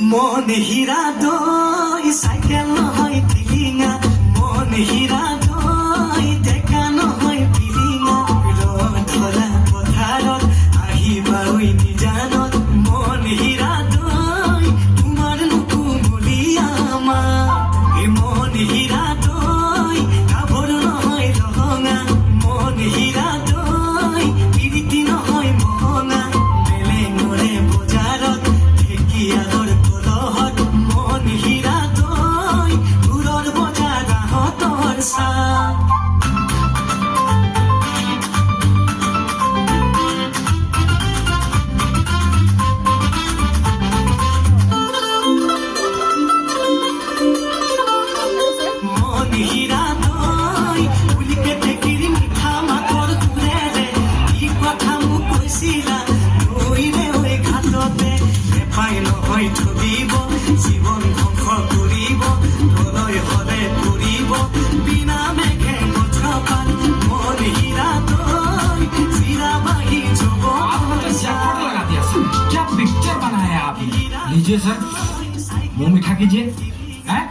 মন হীৰা দই সাইকেল নহয় ফিলিঙা মন হীৰা দই দেখা নহয় ফিলিঙা ধৰা পথাৰত আহিবা ঐ নিজানত মন হীৰা দই তোমাৰ নুকুমলীয়া মা এই মন হীৰা দই কাবৰ নহয় ৰঙা মন হীৰা দই পিৰিতি নহয় মহঙা বেলেঙৰে বজাৰত ঢেকীয়ালৰ কলহত মন হীৰা দই দূৰৰ বজাৰ আহঁতৰ চাহ মন হীৰা দই পুলিকে ঠেকিৰি মিঠা মাতৰ সুৰেৰে কি কথা মোক কৈছিলা নৈৰে হৈ ঘাটতে নেপাই নহয় ঠগিব জীৱন ধ্বংস কৰিব তলৈ হলে পৰিব বিনা মেঘে গছপাত মন হীৰা দই চিৰাবাহী आपको तो जैकपॉट लगा दिया सर। क्या पिक्चर बनाया आपने। लीजिए सर, मुंह मीठा कीजिए। हैं?